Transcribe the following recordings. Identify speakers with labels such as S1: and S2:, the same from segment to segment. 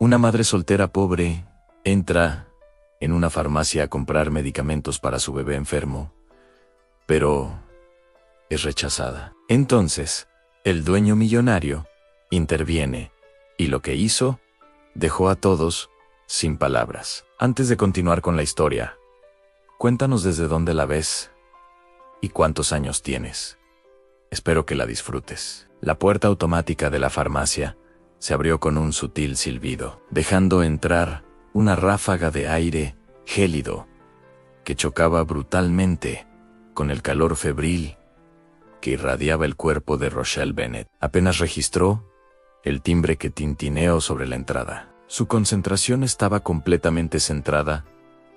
S1: Una madre soltera pobre entra en una farmacia a comprar medicamentos para su bebé enfermo, pero es rechazada. Entonces, el dueño millonario interviene y lo que hizo, dejó a todos sin palabras. Antes de continuar con la historia, cuéntanos desde dónde la ves y cuántos años tienes. Espero que la disfrutes. La puerta automática de la farmacia se abrió con un sutil silbido, dejando entrar una ráfaga de aire gélido que chocaba brutalmente con el calor febril que irradiaba el cuerpo de Rochelle Bennett. Apenas registró el timbre que tintineó sobre la entrada. Su concentración estaba completamente centrada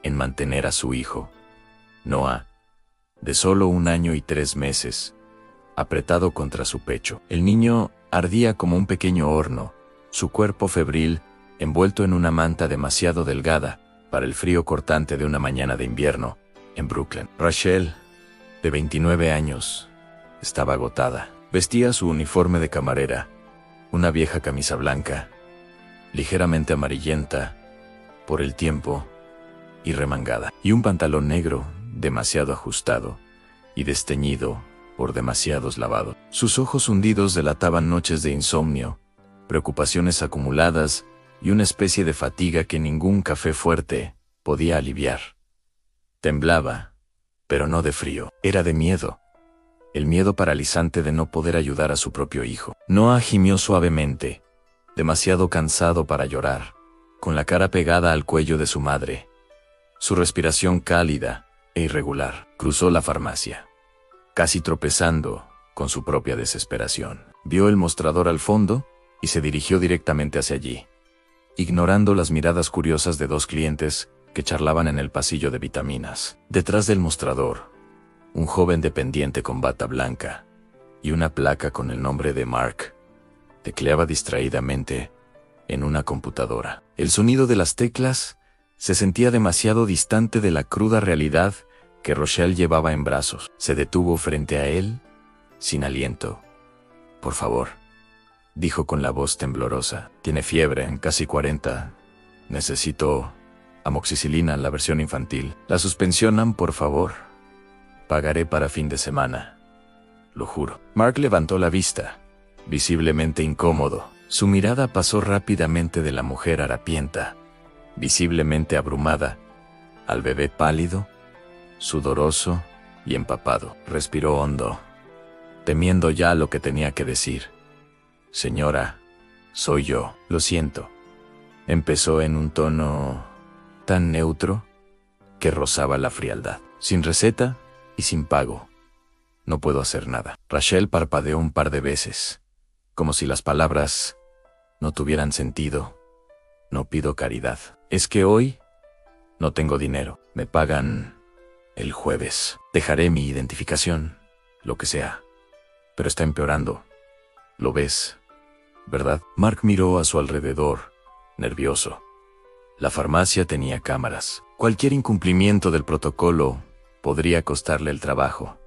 S1: en mantener a su hijo, Noah, de solo 1 año y 3 meses, apretado contra su pecho. El niño ardía como un pequeño horno, su cuerpo febril envuelto en una manta demasiado delgada para el frío cortante de una mañana de invierno en Brooklyn. Rachel, de 29 años, estaba agotada. Vestía su uniforme de camarera, una vieja camisa blanca, ligeramente amarillenta por el tiempo y remangada, y un pantalón negro demasiado ajustado y desteñido por demasiados lavados. Sus ojos hundidos delataban noches de insomnio, preocupaciones acumuladas y una especie de fatiga que ningún café fuerte podía aliviar. Temblaba, pero no de frío, era de miedo. El miedo paralizante de no poder ayudar a su propio hijo. Noah gimió suavemente, demasiado cansado para llorar, con la cara pegada al cuello de su madre. Su respiración cálida e irregular. Cruzó la farmacia, casi tropezando con su propia desesperación. Vio el mostrador al fondo y se dirigió directamente hacia allí, ignorando las miradas curiosas de 2 clientes que charlaban en el pasillo de vitaminas. Detrás del mostrador, un joven dependiente con bata blanca y una placa con el nombre de Mark tecleaba distraídamente en una computadora. El sonido de las teclas se sentía demasiado distante de la cruda realidad que Rochelle llevaba en brazos. Se detuvo frente a él, sin aliento. «Por favor», dijo con la voz temblorosa. «Tiene fiebre, en casi 40. Necesito amoxicilina, la versión infantil. La suspensionan, por favor. Pagaré para fin de semana. Lo juro». Mark levantó la vista, visiblemente incómodo. Su mirada pasó rápidamente de la mujer harapienta, visiblemente abrumada, al bebé pálido, sudoroso y empapado. Respiró hondo, temiendo ya lo que tenía que decir. «Señora, soy yo. Lo siento», empezó en un tono tan neutro que rozaba la frialdad. «Sin receta y sin pago, no puedo hacer nada». Rachel parpadeó un par de veces, como si las palabras no tuvieran sentido. «No pido caridad. Es que hoy no tengo dinero. Me pagan el jueves. Dejaré mi identificación, lo que sea. Pero está empeorando. Lo ves, ¿verdad?» Mark miró a su alrededor, nervioso. La farmacia tenía cámaras. Cualquier incumplimiento del protocolo podría costarle el trabajo.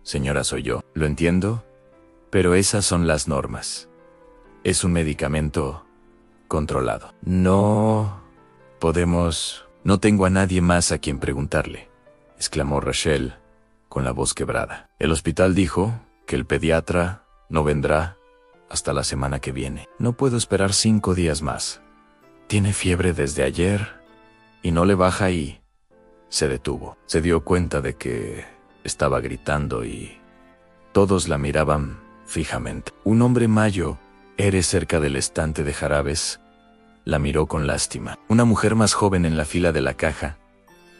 S1: «Señora, soy yo. Lo entiendo, pero esas son las normas. Es un medicamento controlado. No podemos... No tengo a nadie más a quien preguntarle», exclamó Rachel con la voz quebrada. «El hospital dijo que el pediatra no vendrá hasta la semana que viene. No puedo esperar 5 días más. Tiene fiebre desde ayer y no le baja y...» Se detuvo. Se dio cuenta de que estaba gritando y todos la miraban fijamente. Un hombre mayo, cerca del estante de jarabes, la miró con lástima. Una mujer más joven en la fila de la caja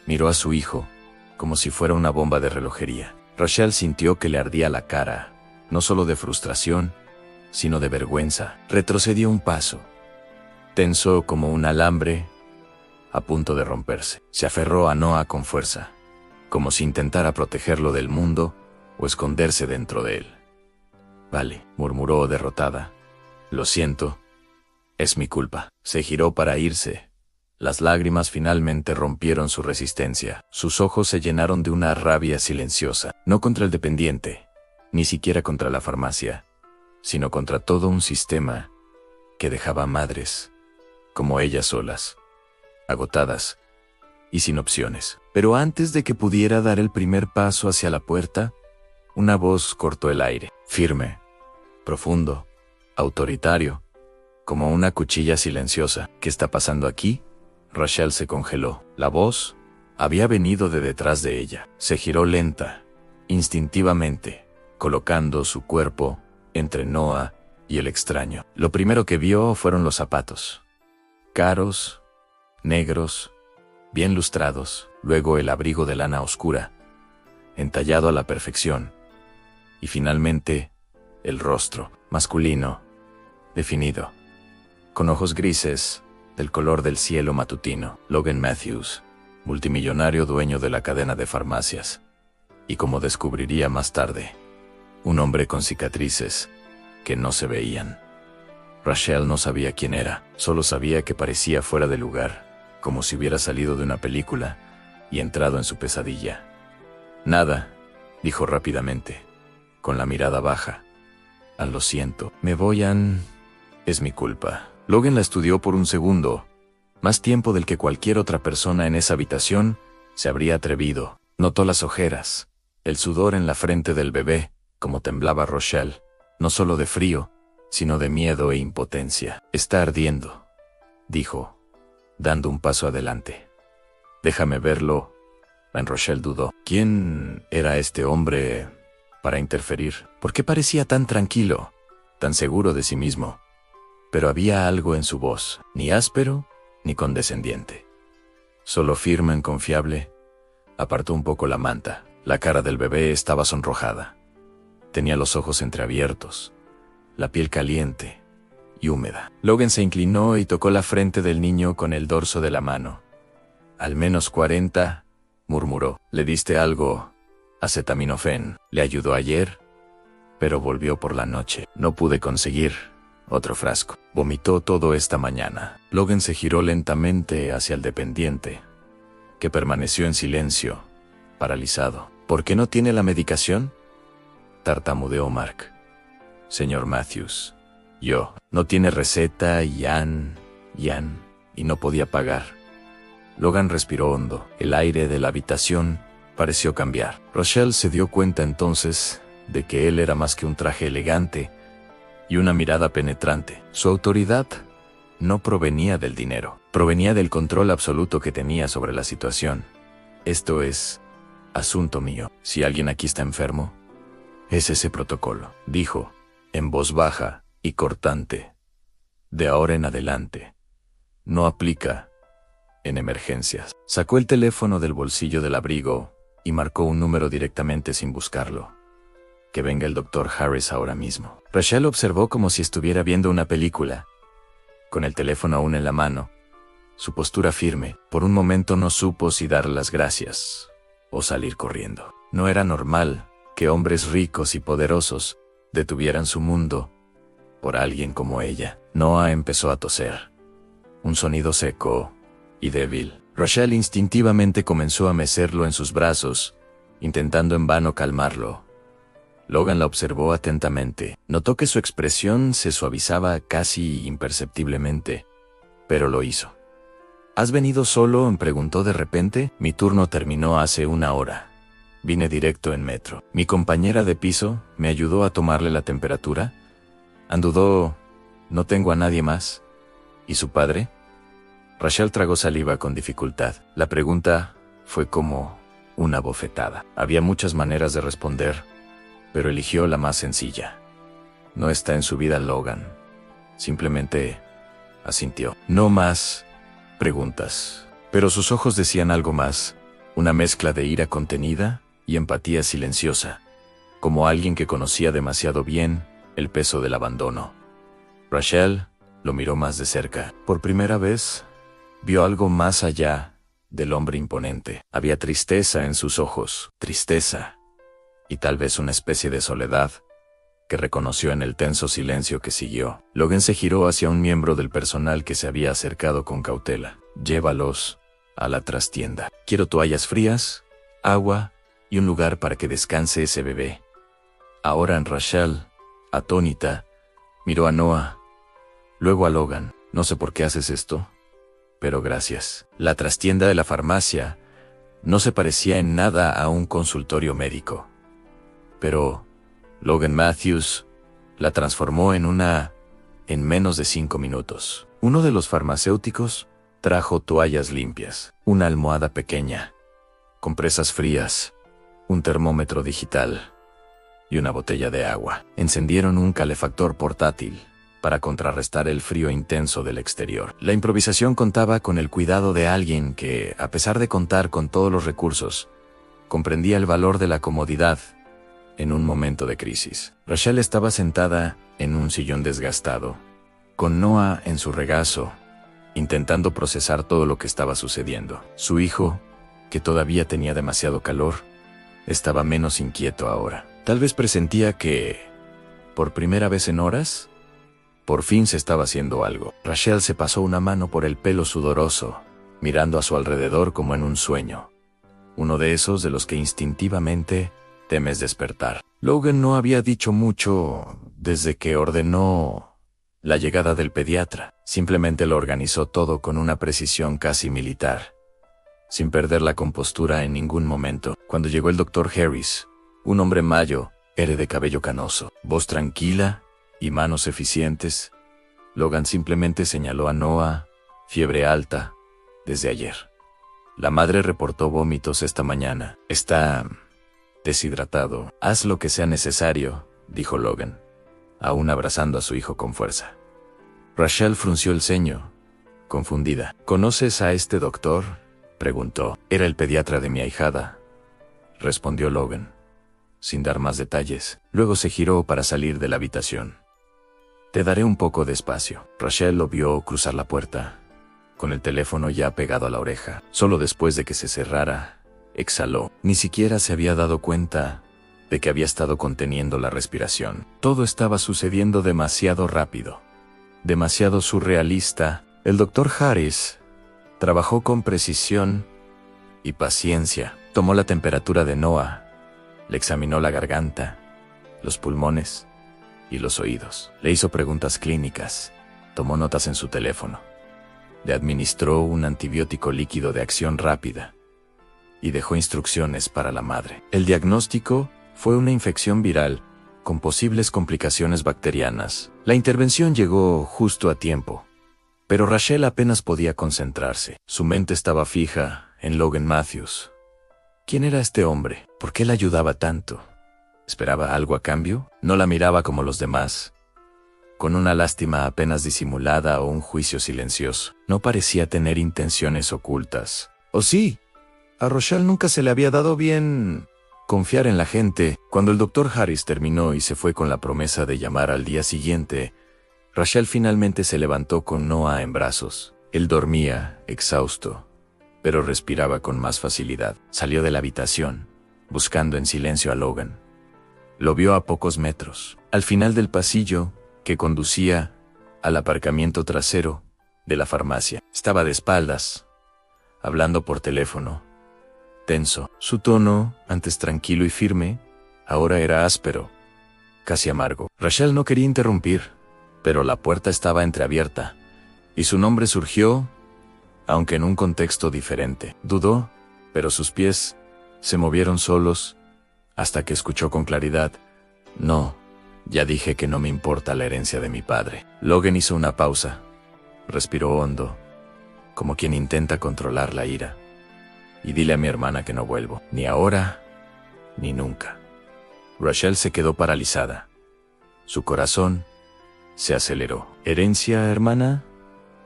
S1: miró a su hijo como si fuera una bomba de relojería. Rachel sintió que le ardía la cara, no solo de frustración, sino de vergüenza. Retrocedió un paso, tenso como un alambre a punto de romperse. Se aferró a Noah con fuerza, como si intentara protegerlo del mundo o esconderse dentro de él. «Vale», murmuró derrotada. «Lo siento. Es mi culpa». Se giró para irse. Las lágrimas finalmente rompieron su resistencia. Sus ojos se llenaron de una rabia silenciosa, no contra el dependiente, ni siquiera contra la farmacia, sino contra todo un sistema que dejaba madres como ellas solas, agotadas y sin opciones. Pero antes de que pudiera dar el primer paso hacia la puerta, una voz cortó el aire, firme, profundo, autoritario, como una cuchilla silenciosa. ¿Qué está pasando aquí? Rachel se congeló. La voz había venido de detrás de ella. Se giró lenta, instintivamente, colocando su cuerpo entre Noah y el extraño. Lo primero que vio fueron los zapatos. Caros, negros, bien lustrados, luego el abrigo de lana oscura, entallado a la perfección, y finalmente el rostro, masculino, definido, con ojos grises, del color del cielo matutino. Logan Matthews, multimillonario dueño de la cadena de farmacias, y como descubriría más tarde, un hombre con cicatrices que no se veían. Rachel no sabía quién era, solo sabía que parecía fuera de lugar, como si hubiera salido de una película y entrado en su pesadilla. Nada, dijo rápidamente, con la mirada baja. Lo siento, me voy a... Es mi culpa. Logan la estudió por un segundo, más tiempo del que cualquier otra persona en esa habitación se habría atrevido. Notó las ojeras, el sudor en la frente del bebé, como temblaba Rachel, no solo de frío, sino de miedo e impotencia. Está ardiendo, dijo, dando un paso adelante. Déjame verlo. Rachel dudó. ¿Quién era este hombre para interferir? ¿Por qué parecía tan tranquilo, tan seguro de sí mismo? Pero había algo en su voz, ni áspero ni condescendiente. Solo firme y confiable. Apartó un poco la manta. La cara del bebé estaba sonrojada. Tenía los ojos entreabiertos, la piel caliente y húmeda. Logan se inclinó y tocó la frente del niño con el dorso de la mano. Al menos 40, murmuró. ¿Le diste algo? Acetaminofén. ¿Le ayudó ayer? Pero volvió por la noche. No pude conseguir otro frasco. Vomitó todo esta mañana. Logan se giró lentamente hacia el dependiente, que permaneció en silencio, paralizado. ¿Por qué no tiene la medicación?, tartamudeó Mark. Señor Matthews, no tiene receta y no podía pagar. Logan respiró hondo. El aire de la habitación pareció cambiar. Rachel se dio cuenta entonces de que él era más que un traje elegante y una mirada penetrante. Su autoridad no provenía del dinero, provenía del control absoluto que tenía sobre la situación. Esto es asunto mío. Si alguien aquí está enfermo, es ese protocolo, dijo, en voz baja y cortante. De ahora en adelante, no aplica en emergencias. Sacó el teléfono del bolsillo del abrigo y marcó un número directamente sin buscarlo. Que venga el doctor Harris ahora mismo. Rachel observó como si estuviera viendo una película, con el teléfono aún en la mano, su postura firme. Por un momento no supo si dar las gracias o salir corriendo. No era normal que hombres ricos y poderosos detuvieran su mundo por alguien como ella. Noah empezó a toser. Un sonido seco y débil. Rachel instintivamente comenzó a mecerlo en sus brazos, intentando en vano calmarlo. Logan la observó atentamente. Notó que su expresión se suavizaba casi imperceptiblemente, pero lo hizo. ¿Has venido solo?, preguntó de repente. Mi turno terminó hace 1 hora. Vine directo en metro. Mi compañera de piso me ayudó a tomarle la temperatura. Dudó. No tengo a nadie más. ¿Y su padre? Rachel tragó saliva con dificultad. La pregunta fue como una bofetada. Había muchas maneras de responder, pero eligió la más sencilla. No está en su vida, Logan. Simplemente asintió. No más preguntas. Pero sus ojos decían algo más, una mezcla de ira contenida y empatía silenciosa, como alguien que conocía demasiado bien el peso del abandono. Rachel lo miró más de cerca. Por primera vez, vio algo más allá del hombre imponente. Había tristeza en sus ojos, tristeza, y tal vez una especie de soledad, que reconoció en el tenso silencio que siguió. Logan se giró hacia un miembro del personal que se había acercado con cautela. Llévalos a la trastienda. Quiero toallas frías, agua y un lugar para que descanse ese bebé. Ahora Rachel, atónita, miró a Noah, luego a Logan. No sé por qué haces esto, pero gracias. La trastienda de la farmacia no se parecía en nada a un consultorio médico. Pero Logan Matthews la transformó en menos de 5 minutos. Uno de los farmacéuticos trajo toallas limpias, una almohada pequeña, compresas frías, un termómetro digital y una botella de agua. Encendieron un calefactor portátil para contrarrestar el frío intenso del exterior. La improvisación contaba con el cuidado de alguien que, a pesar de contar con todos los recursos, comprendía el valor de la comodidad en un momento de crisis. Rachel estaba sentada en un sillón desgastado, con Noah en su regazo, intentando procesar todo lo que estaba sucediendo. Su hijo, que todavía tenía demasiado calor, estaba menos inquieto ahora. Tal vez presentía que, por primera vez en horas, por fin se estaba haciendo algo. Rachel se pasó una mano por el pelo sudoroso, mirando a su alrededor como en un sueño. Uno de esos de los que instintivamente temes despertar. Logan no había dicho mucho desde que ordenó la llegada del pediatra. Simplemente lo organizó todo con una precisión casi militar, sin perder la compostura en ningún momento. Cuando llegó el Dr. Harris, un hombre mayo, era de cabello canoso, voz tranquila y manos eficientes, Logan simplemente señaló a Noah, fiebre alta, desde ayer. La madre reportó vómitos esta mañana. Está deshidratado. Haz lo que sea necesario, dijo Logan, aún abrazando a su hijo con fuerza. Rachel frunció el ceño, confundida. ¿Conoces a este doctor?, preguntó. Era el pediatra de mi ahijada, respondió Logan, sin dar más detalles. Luego se giró para salir de la habitación. Te daré un poco de espacio. Rachel lo vio cruzar la puerta, con el teléfono ya pegado a la oreja. Solo después de que se cerrara, exhaló. Ni siquiera se había dado cuenta de que había estado conteniendo la respiración. Todo estaba sucediendo demasiado rápido, demasiado surrealista. El Dr. Harris trabajó con precisión y paciencia. Tomó la temperatura de Noah, le examinó la garganta, los pulmones y los oídos. Le hizo preguntas clínicas, tomó notas en su teléfono. Le administró un antibiótico líquido de acción rápida y dejó instrucciones para la madre. El diagnóstico fue una infección viral con posibles complicaciones bacterianas. La intervención llegó justo a tiempo, pero Rachel apenas podía concentrarse. Su mente estaba fija en Logan Matthews. ¿Quién era este hombre? ¿Por qué la ayudaba tanto? ¿Esperaba algo a cambio? No la miraba como los demás, con una lástima apenas disimulada o un juicio silencioso. No parecía tener intenciones ocultas. ¿O sí? A Rachel nunca se le había dado bien confiar en la gente. Cuando el Dr. Harris terminó y se fue con la promesa de llamar al día siguiente, Rachel finalmente se levantó con Noah en brazos. Él dormía, exhausto, pero respiraba con más facilidad. Salió de la habitación, buscando en silencio a Logan. Lo vio a pocos metros, al final del pasillo que conducía al aparcamiento trasero de la farmacia. Estaba de espaldas, hablando por teléfono, tenso. Su tono, antes tranquilo y firme, ahora era áspero, casi amargo. Rachel no quería interrumpir, pero la puerta estaba entreabierta, y su nombre surgió, aunque en un contexto diferente. Dudó, pero sus pies se movieron solos, hasta que escuchó con claridad: no, ya dije que no me importa la herencia de mi padre. Logan hizo una pausa, respiró hondo, como quien intenta controlar la ira. Y dile a mi hermana que no vuelvo, ni ahora, ni nunca. Rachel se quedó paralizada. Su corazón se aceleró. ¿Herencia, hermana?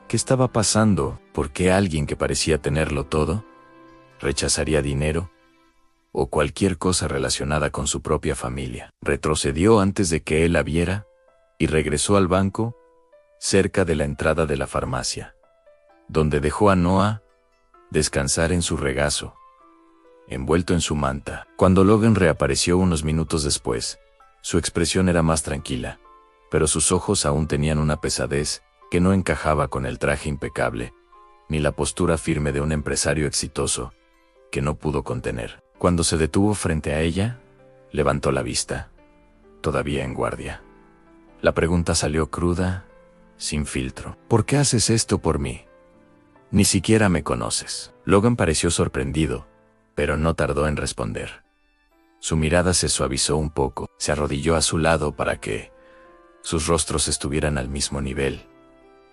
S1: ¿Qué estaba pasando? ¿Por qué alguien que parecía tenerlo todo rechazaría dinero o cualquier cosa relacionada con su propia familia? Retrocedió antes de que él la viera y regresó al banco cerca de la entrada de la farmacia, donde dejó a Noah descansar en su regazo, envuelto en su manta. Cuando Logan reapareció unos minutos después, su expresión era más tranquila, pero sus ojos aún tenían una pesadez que no encajaba con el traje impecable, ni la postura firme de un empresario exitoso que no pudo contener. Cuando se detuvo frente a ella, levantó la vista, todavía en guardia. La pregunta salió cruda, sin filtro. ¿Por qué haces esto por mí? Ni siquiera me conoces. Logan pareció sorprendido, pero no tardó en responder. Su mirada se suavizó un poco, se arrodilló a su lado para que sus rostros estuvieran al mismo nivel.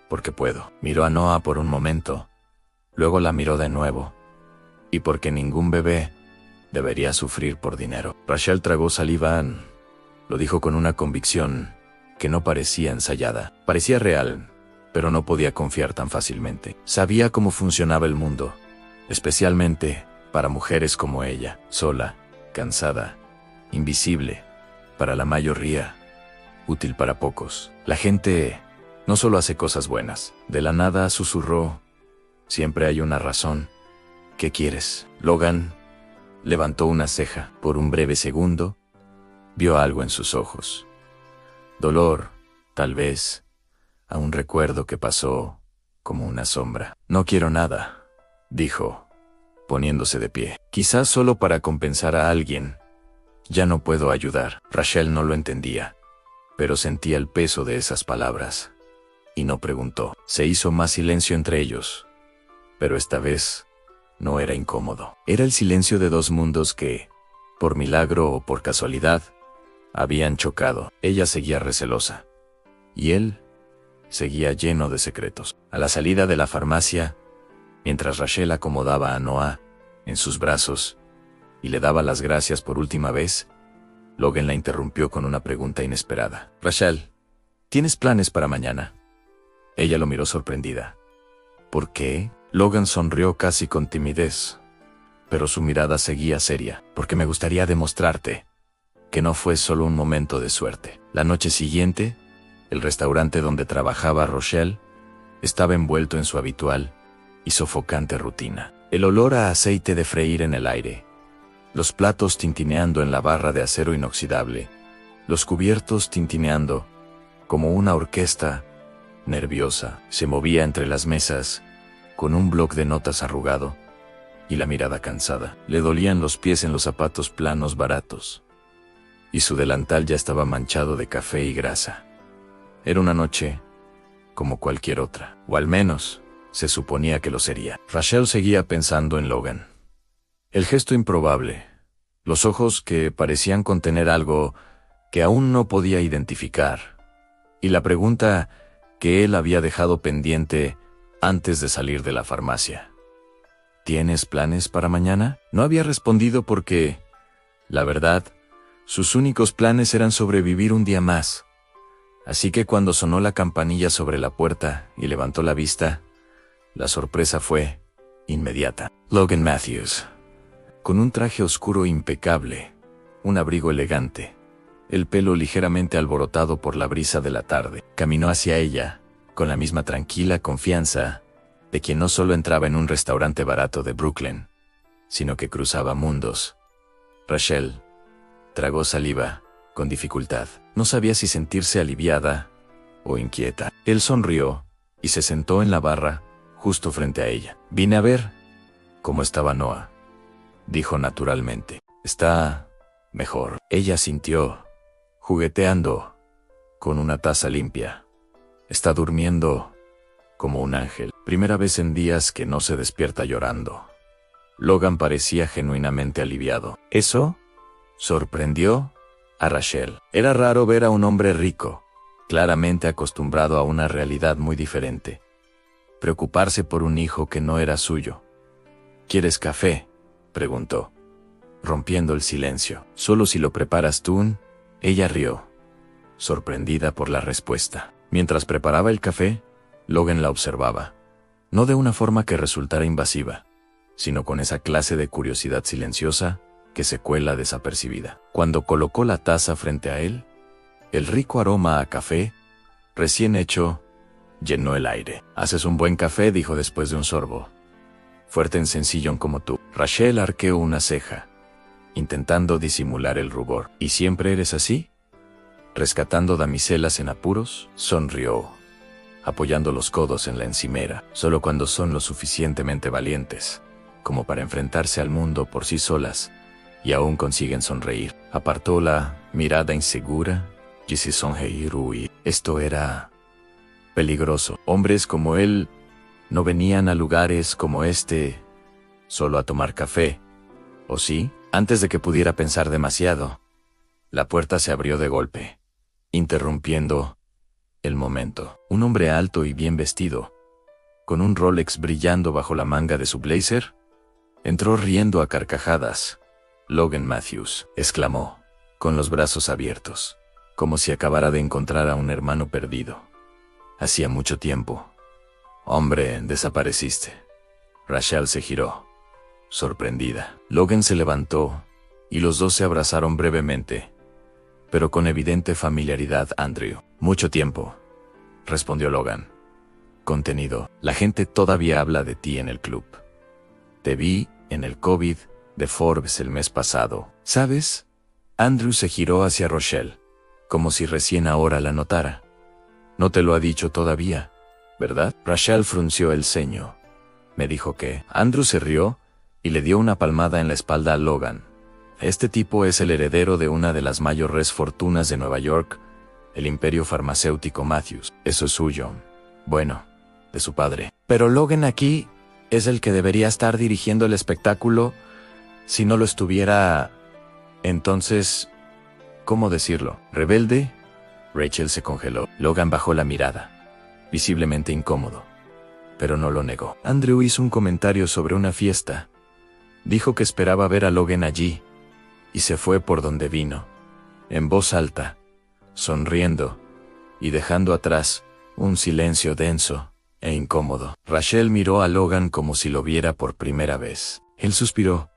S1: Porque puedo. Miró a Noah por un momento, luego la miró de nuevo. Y porque ningún bebé debería sufrir por dinero. Rachel tragó saliva. Lo dijo con una convicción que no parecía ensayada. Parecía real, pero no podía confiar tan fácilmente. Sabía cómo funcionaba el mundo, especialmente para mujeres como ella, sola, cansada, invisible para la mayoría, útil para pocos. La gente no solo hace cosas buenas. De la nada susurró: siempre hay una razón. ¿Qué quieres? Logan levantó una ceja. Por un breve segundo, vio algo en sus ojos. Dolor, tal vez, a un recuerdo que pasó como una sombra. No quiero nada, dijo, poniéndose de pie. Quizás solo para compensar a alguien. Ya no puedo ayudar. Rachel no lo entendía, pero sentía el peso de esas palabras. Y no preguntó. Se hizo más silencio entre ellos, pero esta vez no era incómodo. Era el silencio de dos mundos que, por milagro o por casualidad, habían chocado. Ella seguía recelosa, y él seguía lleno de secretos. A la salida de la farmacia, mientras Rachel acomodaba a Noah en sus brazos y le daba las gracias por última vez, Logan la interrumpió con una pregunta inesperada. Rachel, ¿tienes planes para mañana? Ella lo miró sorprendida. ¿Por qué? Logan sonrió casi con timidez, pero su mirada seguía seria. Porque me gustaría demostrarte que no fue solo un momento de suerte. La noche siguiente, el restaurante donde trabajaba Rachel estaba envuelto en su habitual y sofocante rutina. El olor a aceite de freír en el aire, los platos tintineando en la barra de acero inoxidable, los cubiertos tintineando como una orquesta nerviosa. Se movía entre las mesas con un bloc de notas arrugado y la mirada cansada. Le dolían los pies en los zapatos planos baratos, y su delantal ya estaba manchado de café y grasa. Era una noche como cualquier otra, o al menos se suponía que lo sería. Rachel seguía pensando en Logan. El gesto improbable, los ojos que parecían contener algo que aún no podía identificar, y la pregunta que él había dejado pendiente antes de salir de la farmacia. ¿Tienes planes para mañana? No había respondido porque, la verdad, sus únicos planes eran sobrevivir un día más. Así que cuando sonó la campanilla sobre la puerta y levantó la vista, la sorpresa fue inmediata. Logan Matthews, con un traje oscuro impecable, un abrigo elegante, el pelo ligeramente alborotado por la brisa de la tarde, caminó hacia ella, con la misma tranquila confianza de quien no solo entraba en un restaurante barato de Brooklyn, sino que cruzaba mundos. Rachel tragó saliva con dificultad. No sabía si sentirse aliviada o inquieta. Él sonrió y se sentó en la barra justo frente a ella. Vine a ver cómo estaba Noah, dijo naturalmente. Está mejor. Ella sintió, jugueteando con una taza limpia. Está durmiendo como un ángel. Primera vez en días que no se despierta llorando. Logan parecía genuinamente aliviado. ¿Eso? Sorprendió a Rachel. Era raro ver a un hombre rico, claramente acostumbrado a una realidad muy diferente, preocuparse por un hijo que no era suyo. ¿Quieres café?, preguntó, rompiendo el silencio. Solo si lo preparas tú. Ella rió, sorprendida por la respuesta. Mientras preparaba el café, Logan la observaba, no de una forma que resultara invasiva, sino con esa clase de curiosidad silenciosa que se cuela desapercibida. Cuando colocó la taza frente a él, el rico aroma a café, recién hecho, llenó el aire. «Haces un buen café», dijo después de un sorbo. «Fuerte en sencillón como tú». Rachel arqueó una ceja, intentando disimular el rubor. «¿Y siempre eres así? ¿Rescatando damiselas en apuros?». Sonrió, apoyando los codos en la encimera. «Solo cuando son lo suficientemente valientes como para enfrentarse al mundo por sí solas y aún consiguen sonreír». Apartó la mirada insegura y se sonreír. Esto era peligroso. Hombres como él no venían a lugares como este solo a tomar café. ¿O sí? Antes de que pudiera pensar demasiado, la puerta se abrió de golpe, interrumpiendo el momento. Un hombre alto y bien vestido, con un Rolex brillando bajo la manga de su blazer, entró riendo a carcajadas. Logan Matthews, exclamó, con los brazos abiertos, como si acabara de encontrar a un hermano perdido. Hacía mucho tiempo. Hombre, desapareciste. Rachel se giró, sorprendida. Logan se levantó, y los dos se abrazaron brevemente, pero con evidente familiaridad. Andrew. Mucho tiempo, respondió Logan. Contenido. La gente todavía habla de ti en el club. Te vi en el COVID de Forbes el mes pasado. ¿Sabes? Andrew se giró hacia Rochelle, como si recién ahora la notara. No te lo ha dicho todavía, ¿verdad? Rachel frunció el ceño. Me dijo que... Andrew se rió y le dio una palmada en la espalda a Logan. Este tipo es el heredero de una de las mayores fortunas de Nueva York, el imperio farmacéutico Matthews. Eso es suyo. Bueno, de su padre. Pero Logan aquí es el que debería estar dirigiendo el espectáculo. Si no lo estuviera... Entonces... ¿Cómo decirlo? ¿Rebelde? Rachel se congeló. Logan bajó la mirada, visiblemente incómodo, pero no lo negó. Andrew hizo un comentario sobre una fiesta. Dijo que esperaba ver a Logan allí, y se fue por donde vino, en voz alta, sonriendo, y dejando atrás un silencio denso e incómodo. Rachel miró a Logan como si lo viera por primera vez. Él suspiró,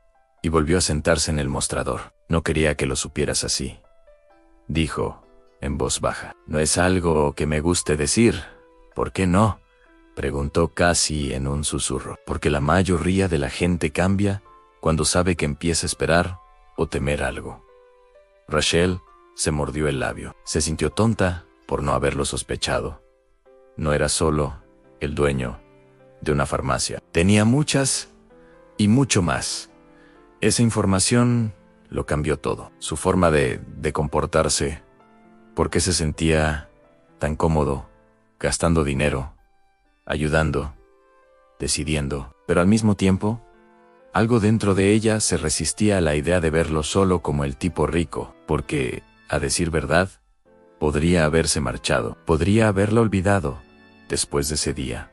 S1: y volvió a sentarse en el mostrador. No quería que lo supieras así, dijo, en voz baja. No es algo que me guste decir. ¿Por qué no? Preguntó casi en un susurro. Porque la mayoría de la gente cambia cuando sabe que empieza a esperar o temer algo. Rachel se mordió el labio. Se sintió tonta por no haberlo sospechado. No era solo el dueño de una farmacia. Tenía muchas y mucho más. Esa información lo cambió todo. Su forma de comportarse. ¿Por qué se sentía tan cómodo, gastando dinero, ayudando, decidiendo? Pero al mismo tiempo, algo dentro de ella se resistía a la idea de verlo solo como el tipo rico, porque, a decir verdad, podría haberse marchado, podría haberlo olvidado después de ese día,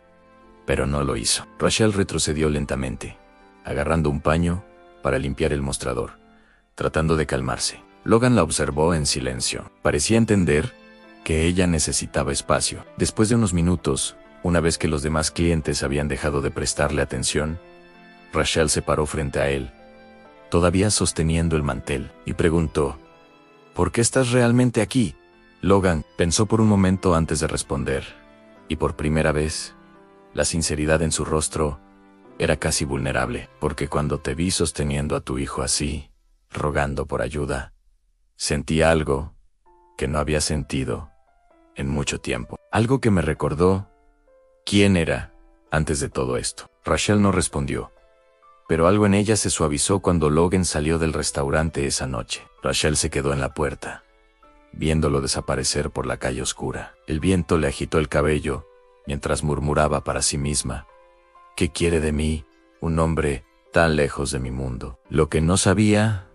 S1: pero no lo hizo. Rachel retrocedió lentamente, agarrando un paño para limpiar el mostrador, tratando de calmarse. Logan la observó en silencio. Parecía entender que ella necesitaba espacio. Después de unos minutos, una vez que los demás clientes habían dejado de prestarle atención, Rachel se paró frente a él, todavía sosteniendo el mantel, y preguntó, ¿por qué estás realmente aquí? Logan pensó por un momento antes de responder, y por primera vez, la sinceridad en su rostro era casi vulnerable. Porque cuando te vi sosteniendo a tu hijo así, rogando por ayuda, sentí algo que no había sentido en mucho tiempo. Algo que me recordó quién era antes de todo esto. Rachel no respondió, pero algo en ella se suavizó cuando Logan salió del restaurante esa noche. Rachel se quedó en la puerta, viéndolo desaparecer por la calle oscura. El viento le agitó el cabello mientras murmuraba para sí misma, ¿qué quiere de mí un hombre tan lejos de mi mundo? Lo que no sabía,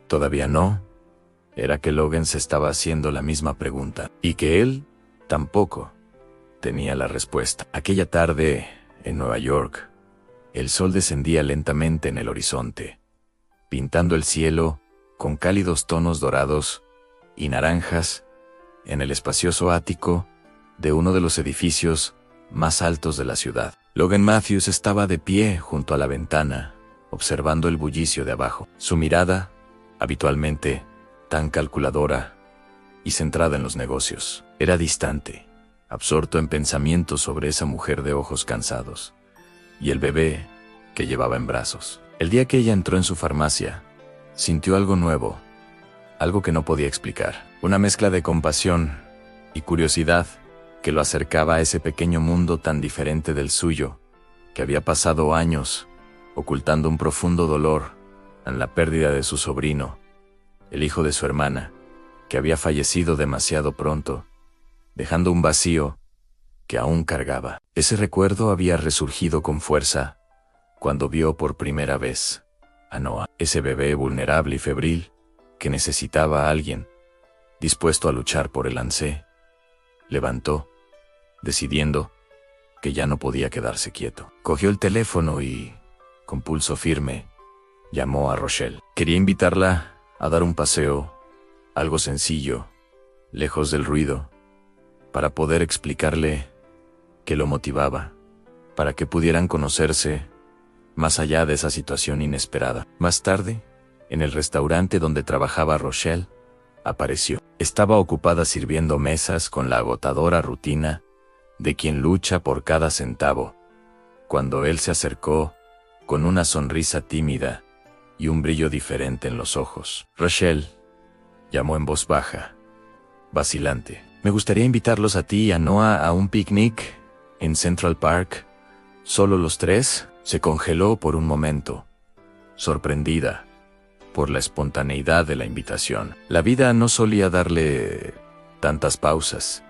S1: todavía no, era que Logan se estaba haciendo la misma pregunta, y que él tampoco tenía la respuesta. Aquella tarde, en Nueva York, el sol descendía lentamente en el horizonte, pintando el cielo con cálidos tonos dorados y naranjas en el espacioso ático de uno de los edificios más altos de la ciudad. Logan Matthews estaba de pie junto a la ventana, observando el bullicio de abajo. Su mirada, habitualmente tan calculadora y centrada en los negocios, era distante, absorto en pensamientos sobre esa mujer de ojos cansados y el bebé que llevaba en brazos. El día que ella entró en su farmacia, sintió algo nuevo, algo que no podía explicar, una mezcla de compasión y curiosidad que lo acercaba a ese pequeño mundo tan diferente del suyo, que había pasado años ocultando un profundo dolor en la pérdida de su sobrino, el hijo de su hermana, que había fallecido demasiado pronto, dejando un vacío que aún cargaba. Ese recuerdo había resurgido con fuerza cuando vio por primera vez a Noah, ese bebé vulnerable y febril que necesitaba a alguien dispuesto a luchar por el Ansé. Levantó, decidiendo que ya no podía quedarse quieto. Cogió el teléfono y, con pulso firme, llamó a Rochelle. Quería invitarla a dar un paseo, algo sencillo, lejos del ruido, para poder explicarle qué lo motivaba, para que pudieran conocerse más allá de esa situación inesperada. Más tarde, en el restaurante donde trabajaba Rochelle, apareció. Estaba ocupada sirviendo mesas con la agotadora rutina de quien lucha por cada centavo, cuando él se acercó con una sonrisa tímida y un brillo diferente en los ojos. Rochelle llamó en voz baja, vacilante. Me gustaría invitarlos a ti y a Noah a un picnic en Central Park. ¿Solo los tres? Se congeló por un momento, sorprendida por la espontaneidad de la invitación. La vida no solía darle tantas pausas,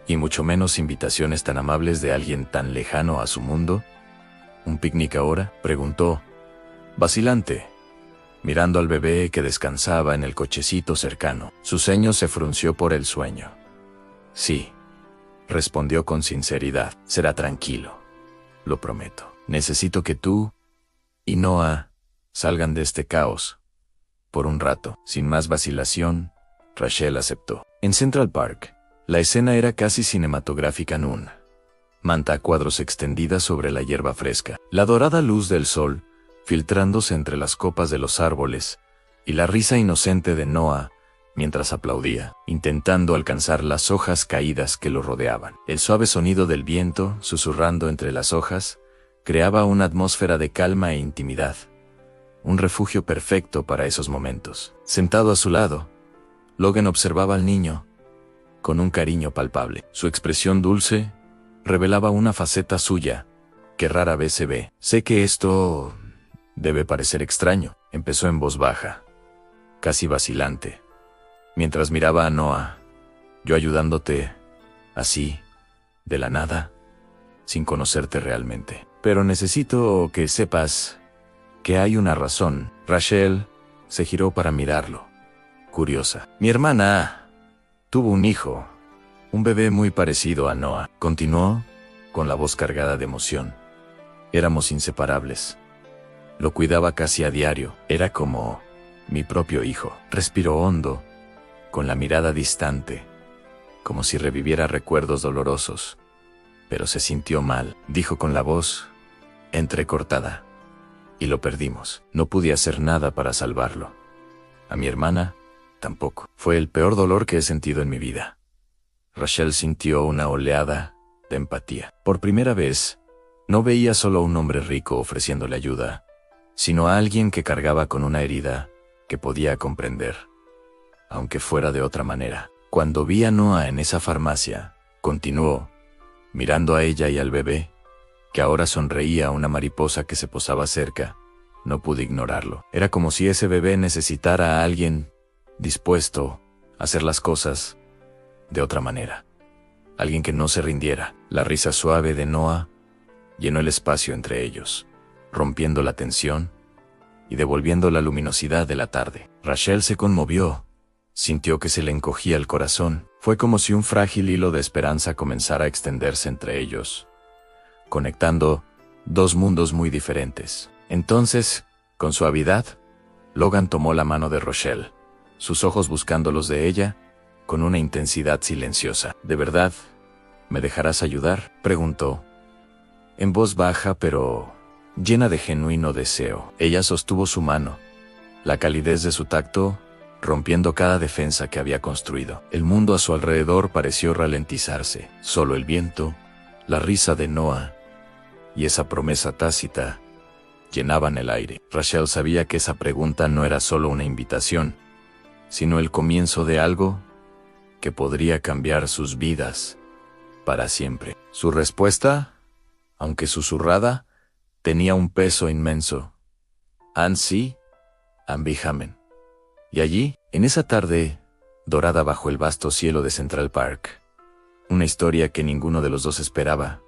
S1: y mucho menos invitaciones tan amables de alguien tan lejano a su mundo. ¿Un picnic ahora?, preguntó, vacilante, mirando al bebé que descansaba en el cochecito cercano. Su ceño se frunció por el sueño. Sí, respondió con sinceridad. Será tranquilo, lo prometo. Necesito que tú y Noah salgan de este caos por un rato. Sin más vacilación, Rochelle aceptó. En Central Park, la escena era casi cinematográfica. En un manta a cuadros extendida sobre la hierba fresca, la dorada luz del sol filtrándose entre las copas de los árboles, y la risa inocente de Noah mientras aplaudía, intentando alcanzar las hojas caídas que lo rodeaban. El suave sonido del viento, susurrando entre las hojas, creaba una atmósfera de calma e intimidad, un refugio perfecto para esos momentos. Sentado a su lado, Logan observaba al niño con un cariño palpable. Su expresión dulce revelaba una faceta suya que rara vez se ve. Sé que esto debe parecer extraño, empezó en voz baja, casi vacilante, mientras miraba a Noah. Yo ayudándote, así, de la nada, sin conocerte realmente. Pero necesito que sepas que hay una razón. Rochelle se giró para mirarlo, curiosa. Mi hermana tuvo un hijo, un bebé muy parecido a Noah, continuó, con la voz cargada de emoción. Éramos inseparables. Lo cuidaba casi a diario. Era como mi propio hijo. Respiró hondo, con la mirada distante, como si reviviera recuerdos dolorosos. Pero se sintió mal, dijo con la voz entrecortada. Y lo perdimos. No pude hacer nada para salvarlo. A mi hermana, tampoco. Fue el peor dolor que he sentido en mi vida. Rochelle sintió una oleada de empatía. Por primera vez, no veía solo a un hombre rico ofreciéndole ayuda, sino a alguien que cargaba con una herida que podía comprender, aunque fuera de otra manera. Cuando vi a Noah en esa farmacia, continuó, mirando a ella y al bebé, que ahora sonreía a una mariposa que se posaba cerca, no pude ignorarlo. Era como si ese bebé necesitara a alguien dispuesto a hacer las cosas de otra manera. Alguien que no se rindiera. La risa suave de Noah llenó el espacio entre ellos, rompiendo la tensión y devolviendo la luminosidad de la tarde. Rochelle se conmovió. Sintió que se le encogía el corazón. Fue como si un frágil hilo de esperanza comenzara a extenderse entre ellos, conectando dos mundos muy diferentes. Entonces, con suavidad, Logan tomó la mano de Rochelle, sus ojos buscando los de ella, con una intensidad silenciosa. ¿De verdad me dejarás ayudar?, preguntó, en voz baja pero llena de genuino deseo. Ella sostuvo su mano, la calidez de su tacto rompiendo cada defensa que había construido. El mundo a su alrededor pareció ralentizarse. Solo el viento, la risa de Noah y esa promesa tácita llenaban el aire. Rochelle sabía que esa pregunta no era solo una invitación, sino el comienzo de algo que podría cambiar sus vidas para siempre. Su respuesta, aunque susurrada, tenía un peso inmenso. Ansí, Ambihamen. Y allí, en esa tarde dorada bajo el vasto cielo de Central Park, Una historia que ninguno de los dos esperaba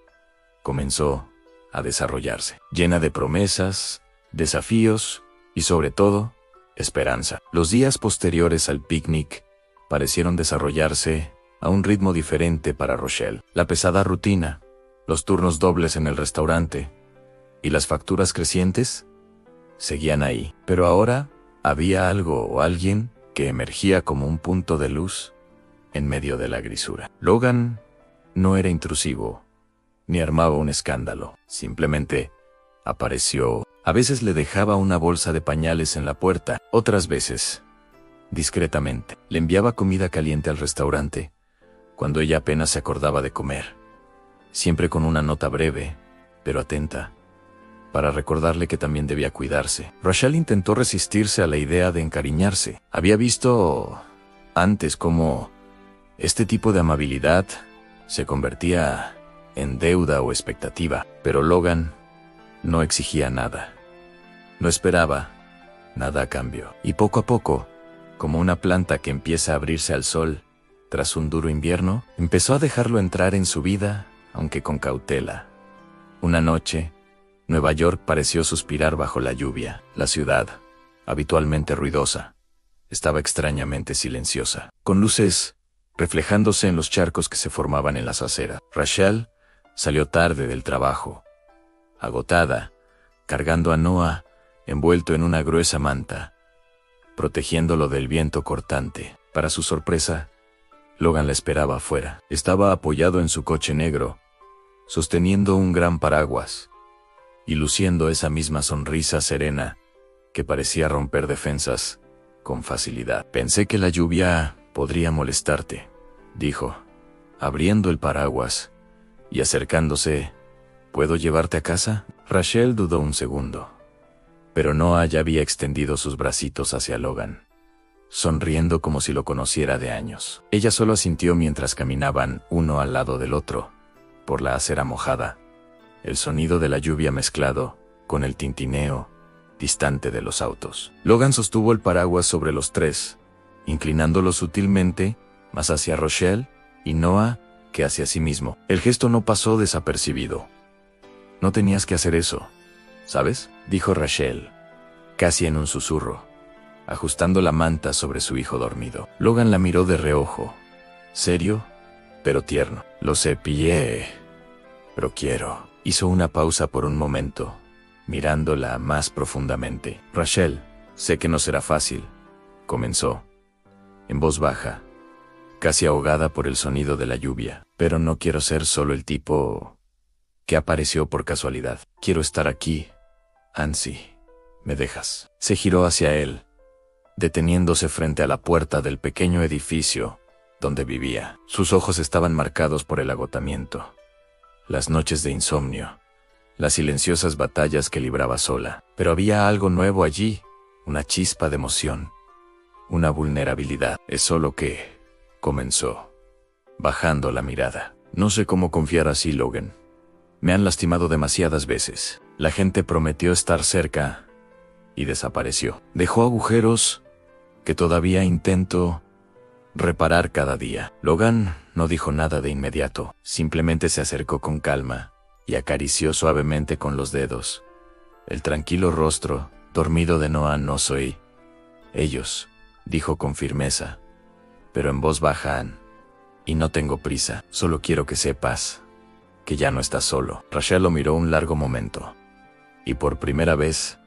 S1: comenzó a desarrollarse, llena de promesas, desafíos y, sobre todo, esperanza. Los días posteriores al picnic parecieron desarrollarse a un ritmo diferente para Rochelle. La pesada rutina, los turnos dobles en el restaurante y las facturas crecientes seguían ahí. Pero ahora había algo o alguien que emergía como un punto de luz en medio de la grisura. Logan no era intrusivo, ni armaba un escándalo. Simplemente apareció. A veces le dejaba una bolsa de pañales en la puerta, otras veces, discretamente, le enviaba comida caliente al restaurante cuando ella apenas se acordaba de comer, siempre con una nota breve, pero atenta, para recordarle que también debía cuidarse. Rochelle intentó resistirse a la idea de encariñarse. Había visto antes cómo este tipo de amabilidad se convertía en deuda o expectativa, pero Logan no exigía nada. No esperaba nada a cambio. Y poco a poco, como una planta que empieza a abrirse al sol tras un duro invierno, empezó a dejarlo entrar en su vida, aunque con cautela. Una noche, Nueva York pareció suspirar bajo la lluvia. La ciudad, habitualmente ruidosa, estaba extrañamente silenciosa, con luces reflejándose en los charcos que se formaban en las aceras. Rochelle salió tarde del trabajo, agotada, cargando a Noah envuelto en una gruesa manta, protegiéndolo del viento cortante. Para su sorpresa, Logan la esperaba afuera. Estaba apoyado en su coche negro, sosteniendo un gran paraguas y luciendo esa misma sonrisa serena que parecía romper defensas con facilidad. Pensé que la lluvia podría molestarte, dijo, abriendo el paraguas y acercándose. ¿Puedo llevarte a casa? Rochelle dudó un segundo, pero Noah ya había extendido sus bracitos hacia Logan, sonriendo como si lo conociera de años. Ella solo asintió mientras caminaban uno al lado del otro, por la acera mojada, el sonido de la lluvia mezclado con el tintineo distante de los autos. Logan sostuvo el paraguas sobre los tres, inclinándolo sutilmente más hacia Rochelle y Noah que hacia sí mismo. El gesto no pasó desapercibido. No tenías que hacer eso, ¿sabes?, dijo Rochelle, casi en un susurro, ajustando la manta sobre su hijo dormido. Logan la miró de reojo, serio, pero tierno. Lo cepillé, pero quiero. Hizo una pausa por un momento, mirándola más profundamente. Rochelle, sé que no será fácil, comenzó, en voz baja, casi ahogada por el sonido de la lluvia, pero no quiero ser solo el tipo que apareció por casualidad. Quiero estar aquí, Ansi. ¿Me dejas? Se giró hacia él, deteniéndose frente a la puerta del pequeño edificio donde vivía. Sus ojos estaban marcados por el agotamiento, las noches de insomnio, las silenciosas batallas que libraba sola. Pero había algo nuevo allí, una chispa de emoción, una vulnerabilidad. Es solo que, comenzó, bajando la mirada. No sé cómo confiar así, Logan. Me han lastimado demasiadas veces. La gente prometió estar cerca y desapareció. Dejó agujeros que todavía intento reparar cada día. Logan no dijo nada de inmediato. Simplemente se acercó con calma y acarició suavemente con los dedos el tranquilo rostro dormido de Noah. No soy ellos, dijo con firmeza, pero en voz baja, y no tengo prisa. Solo quiero que sepas que ya no estás solo. Rochelle lo miró un largo momento, y por primera vez,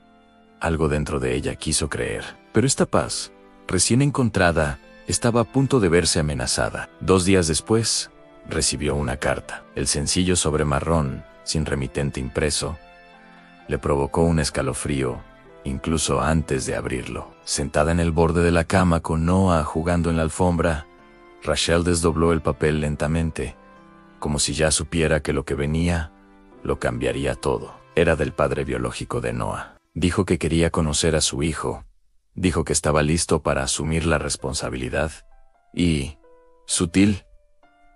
S1: algo dentro de ella quiso creer. Pero esta paz, recién encontrada, estaba a punto de verse amenazada. 2 días después, recibió una carta. El sencillo sobre marrón, sin remitente impreso, le provocó un escalofrío, incluso antes de abrirlo. Sentada en el borde de la cama con Noah jugando en la alfombra, Rochelle desdobló el papel lentamente, como si ya supiera que lo que venía lo cambiaría todo. Era del padre biológico de Noah. Dijo que quería conocer a su hijo. Dijo que estaba listo para asumir la responsabilidad. Y, sutil,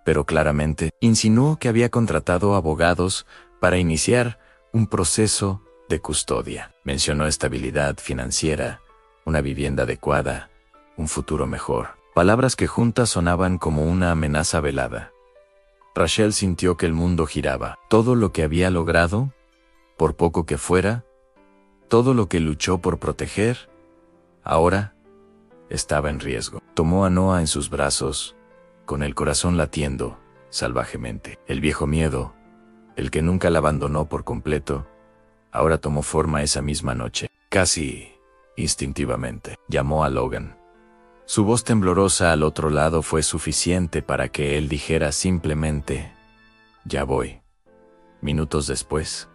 S1: pero claramente, insinuó que había contratado abogados para iniciar un proceso de custodia. Mencionó estabilidad financiera, una vivienda adecuada, un futuro mejor. Palabras que juntas sonaban como una amenaza velada. Rachel sintió que el mundo giraba. Todo lo que había logrado, por poco que fuera, todo lo que luchó por proteger, ahora estaba en riesgo. Tomó a Noah en sus brazos, con el corazón latiendo salvajemente. El viejo miedo, el que nunca la abandonó por completo, ahora tomó forma esa misma noche. Casi instintivamente, llamó a Logan. Su voz temblorosa al otro lado fue suficiente para que él dijera simplemente, «Ya voy». Minutos después,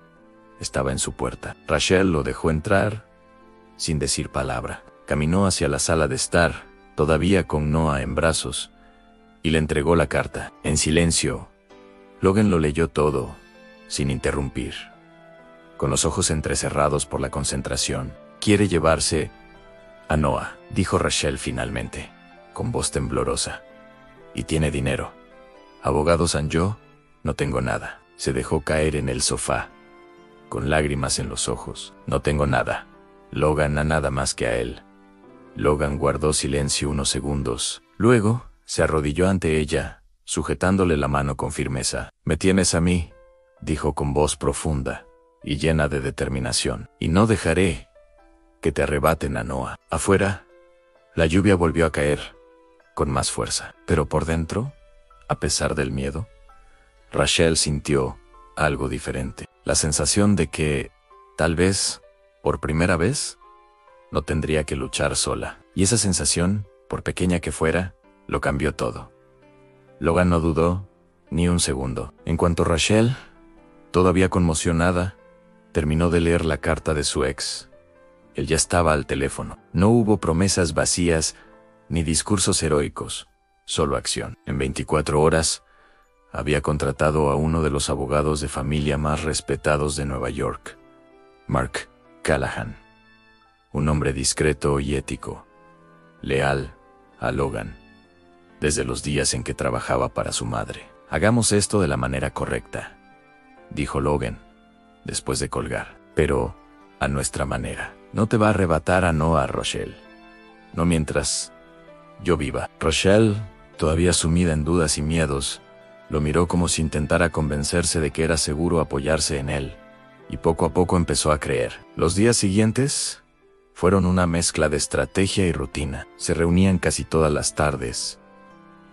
S1: estaba en su puerta. Rachel lo dejó entrar, sin decir palabra. Caminó hacia la sala de estar, todavía con Noah en brazos, y le entregó la carta. En silencio, Logan lo leyó todo, sin interrumpir. Con los ojos entrecerrados por la concentración. «Quiere llevarse a Noah», dijo Rachel finalmente, con voz temblorosa. «Y tiene dinero. Abogados yo, no tengo nada». Se dejó caer en el sofá, con lágrimas en los ojos. «No tengo nada. Logan a nada más que a él». Logan guardó silencio unos segundos. Luego, se arrodilló ante ella, sujetándole la mano con firmeza. «Me tienes a mí», dijo con voz profunda y llena de determinación. «Y no dejaré que te arrebaten a Noah». Afuera, la lluvia volvió a caer, con más fuerza. Pero por dentro, a pesar del miedo, Rachel sintió algo diferente. La sensación de que, tal vez, por primera vez, no tendría que luchar sola. Y esa sensación, por pequeña que fuera, lo cambió todo. Logan no dudó ni un segundo. En cuanto Rachel, todavía conmocionada, terminó de leer la carta de su ex, él ya estaba al teléfono. No hubo promesas vacías ni discursos heroicos, solo acción. En 24 horas, había contratado a uno de los abogados de familia más respetados de Nueva York, Mark Callahan. Un hombre discreto y ético, leal a Logan, desde los días en que trabajaba para su madre. «Hagamos esto de la manera correcta», dijo Logan, después de colgar. «Pero a nuestra manera. No te va a arrebatar a Noah, Rachel. No mientras yo viva». Rachel, todavía sumida en dudas y miedos, lo miró como si intentara convencerse de que era seguro apoyarse en él, y poco a poco empezó a creer. Los días siguientes fueron una mezcla de estrategia y rutina. Se reunían casi todas las tardes,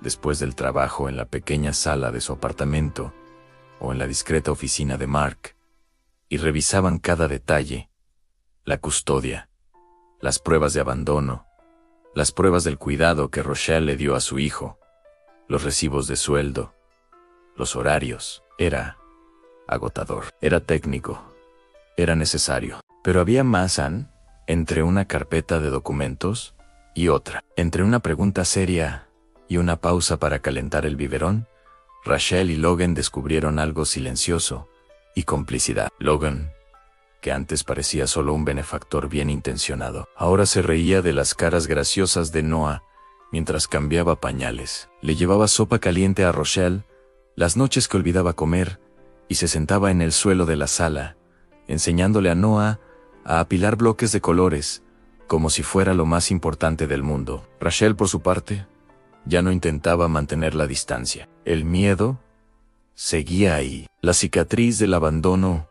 S1: después del trabajo en la pequeña sala de su apartamento o en la discreta oficina de Mark, y revisaban cada detalle: la custodia, las pruebas de abandono, las pruebas del cuidado que Rachel le dio a su hijo, los recibos de sueldo, los horarios. Era agotador, era técnico, era necesario. Pero había más, entre una carpeta de documentos y otra. Entre una pregunta seria y una pausa para calentar el biberón, Rachel y Logan descubrieron algo silencioso y complicidad. Logan, que antes parecía solo un benefactor bien intencionado, ahora se reía de las caras graciosas de Noah mientras cambiaba pañales. Le llevaba sopa caliente a Rachel las noches que olvidaba comer y se sentaba en el suelo de la sala, enseñándole a Noah a apilar bloques de colores, como si fuera lo más importante del mundo. Rachel, por su parte, ya no intentaba mantener la distancia. El miedo seguía ahí. La cicatriz del abandono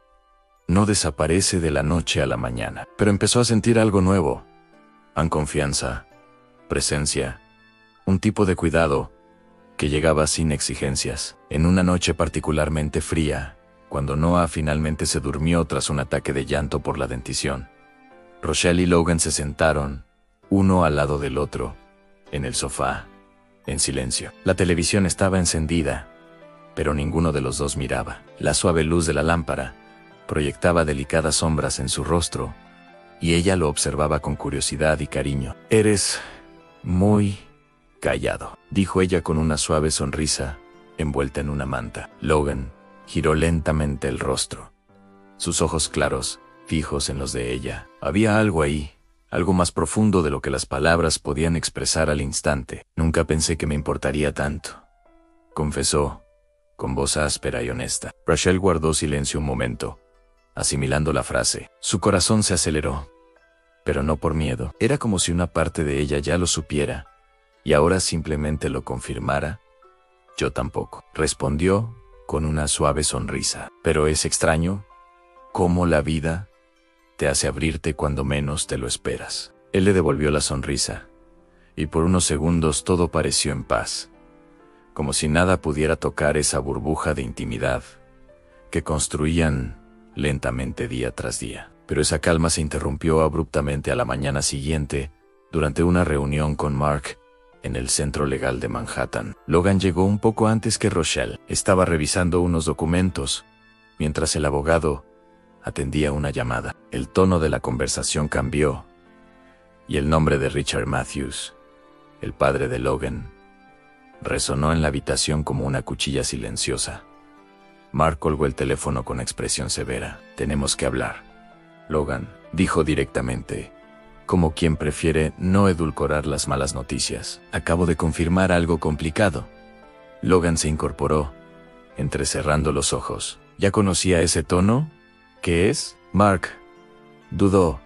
S1: no desaparece de la noche a la mañana, pero empezó a sentir algo nuevo. Confianza, presencia, un tipo de cuidado que llegaba sin exigencias. En una noche particularmente fría, cuando Noah finalmente se durmió tras un ataque de llanto por la dentición, Rachel y Logan se sentaron, uno al lado del otro, en el sofá, en silencio. La televisión estaba encendida, pero ninguno de los dos miraba. La suave luz de la lámpara proyectaba delicadas sombras en su rostro, y ella lo observaba con curiosidad y cariño. «Eres muy callado», dijo ella con una suave sonrisa, envuelta en una manta. Logan giró lentamente el rostro, sus ojos claros, fijos en los de ella. Había algo ahí, algo más profundo de lo que las palabras podían expresar al instante. «Nunca pensé que me importaría tanto», confesó, con voz áspera y honesta. Rachel guardó silencio un momento, asimilando la frase. Su corazón se aceleró, pero no por miedo. Era como si una parte de ella ya lo supiera, y ahora simplemente lo confirmara Yo tampoco, respondió con una suave sonrisa. Pero es extraño cómo la vida te hace abrirte cuando menos te lo esperas. Él le devolvió la sonrisa, y por unos segundos todo pareció en paz, como si nada pudiera tocar esa burbuja de intimidad que construían lentamente día tras día. Pero esa calma se interrumpió abruptamente a la mañana siguiente, durante una reunión con Mark en el centro legal de Manhattan. Logan llegó un poco antes que Rochelle. Estaba revisando unos documentos, mientras el abogado atendía una llamada. El tono de la conversación cambió, y el nombre de Richard Matthews, el padre de Logan, resonó en la habitación como una cuchilla silenciosa. Mark colgó el teléfono con expresión severa. «Tenemos que hablar», Logan dijo directamente, como quien prefiere no edulcorar las malas noticias. «Acabo de confirmar algo complicado». Logan se incorporó, entrecerrando los ojos. ¿Ya conocía ese tono? ¿Qué es? Mark dudó,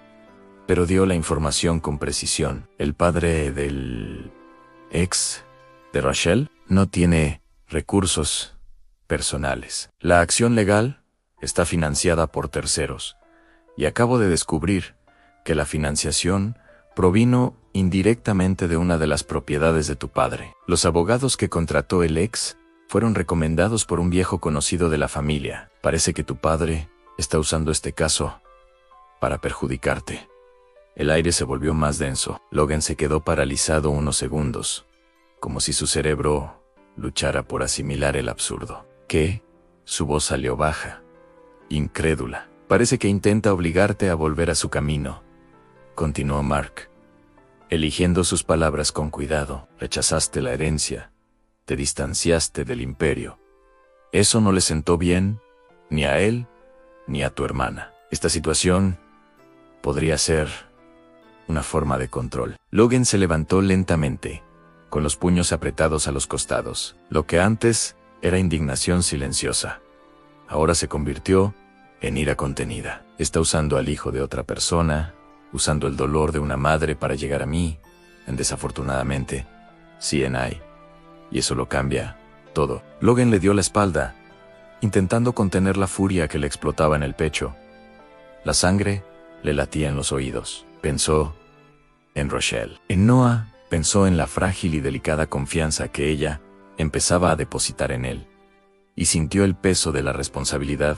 S1: pero dio la información con precisión. El padre del ex de Rachel no tiene recursos personales. La acción legal está financiada por terceros, y acabo de descubrir que la financiación provino indirectamente de una de las propiedades de tu padre. Los abogados que contrató el ex fueron recomendados por un viejo conocido de la familia. Parece que tu padre está usando este caso para perjudicarte. El aire se volvió más denso. Logan se quedó paralizado unos segundos, como si su cerebro luchara por asimilar el absurdo. ¿Qué? Su voz salió baja, incrédula. Parece que intenta obligarte a volver a su camino, continuó Mark, eligiendo sus palabras con cuidado. Rechazaste la herencia, te distanciaste del imperio. Eso no le sentó bien, ni a él, ni a tu hermana. Esta situación podría ser una forma de control. Logan se levantó lentamente, con los puños apretados a los costados. Lo que antes era indignación silenciosa, ahora se convirtió en ira contenida. Está usando al hijo de otra persona, usando el dolor de una madre para llegar a mí, desafortunadamente, CNI. Y eso lo cambia todo. Logan le dio la espalda, intentando contener la furia que le explotaba en el pecho. La sangre le latía en los oídos. Pensó en Rochelle. En Noah pensó en la frágil y delicada confianza que ella empezaba a depositar en él, y sintió el peso de la responsabilidad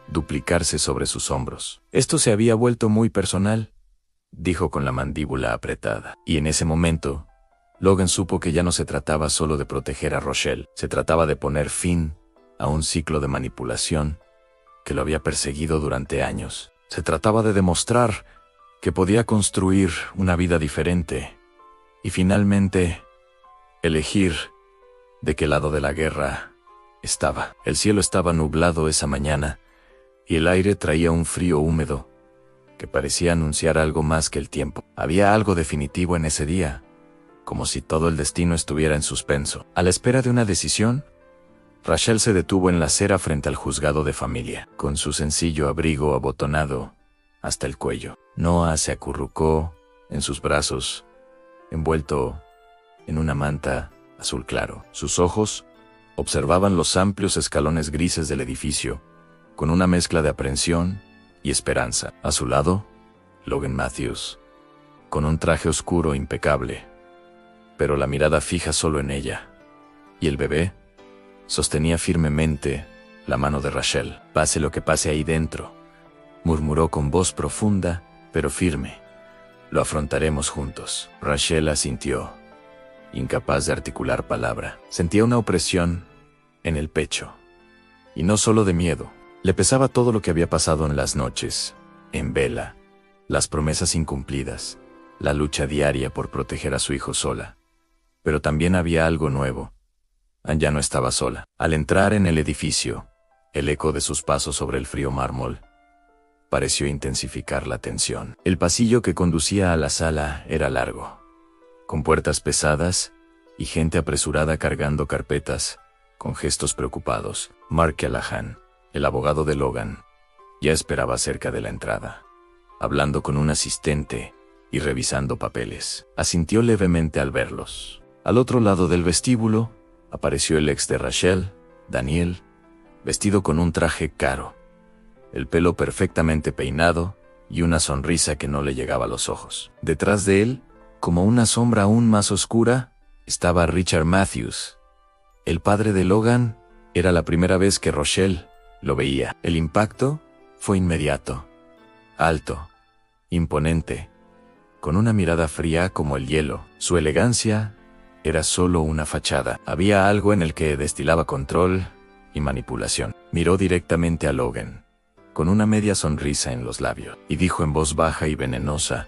S1: duplicarse sobre sus hombros. Esto se había vuelto muy personal, dijo con la mandíbula apretada. Y en ese momento, Logan supo que ya no se trataba solo de proteger a Rochelle, se trataba de poner fin a un ciclo de manipulación que lo había perseguido durante años. Se trataba de demostrar que podía construir una vida diferente y finalmente elegir de qué lado de la guerra estaba. El cielo estaba nublado esa mañana y el aire traía un frío húmedo que parecía anunciar algo más que el tiempo. Había algo definitivo en ese día, como si todo el destino estuviera en suspenso. A la espera de una decisión, Rachel se detuvo en la acera frente al juzgado de familia, con su sencillo abrigo abotonado hasta el cuello. Noah se acurrucó en sus brazos, envuelto en una manta azul claro. Sus ojos observaban los amplios escalones grises del edificio, con una mezcla de aprensión y esperanza. A su lado, Logan Matthews, con un traje oscuro impecable, pero la mirada fija solo en ella. Y el bebé sostenía firmemente la mano de Rachel. «Pase lo que pase ahí dentro», murmuró con voz profunda, pero firme. «Lo afrontaremos juntos». Rachel asintió, incapaz de articular palabra. Sentía una opresión en el pecho, y no solo de miedo. Le pesaba todo lo que había pasado en las noches, en vela, las promesas incumplidas, la lucha diaria por proteger a su hijo sola. Pero también había algo nuevo. Ya no estaba sola. Al entrar en el edificio, el eco de sus pasos sobre el frío mármol pareció intensificar la tensión. El pasillo que conducía a la sala era largo, con puertas pesadas y gente apresurada cargando carpetas, con gestos preocupados. Mark Callahan, el abogado de Logan, ya esperaba cerca de la entrada, hablando con un asistente y revisando papeles. Asintió levemente al verlos. Al otro lado del vestíbulo, apareció el ex de Rachel, Daniel, vestido con un traje caro, el pelo perfectamente peinado y una sonrisa que no le llegaba a los ojos. Detrás de él, como una sombra aún más oscura, estaba Richard Matthews, el padre de Logan. Era la primera vez que Rochelle lo veía. El impacto fue inmediato, alto, imponente, con una mirada fría como el hielo. Su elegancia era solo una fachada. Había algo en el que destilaba control y manipulación. Miró directamente a Logan, con una media sonrisa en los labios, y dijo en voz baja y venenosa: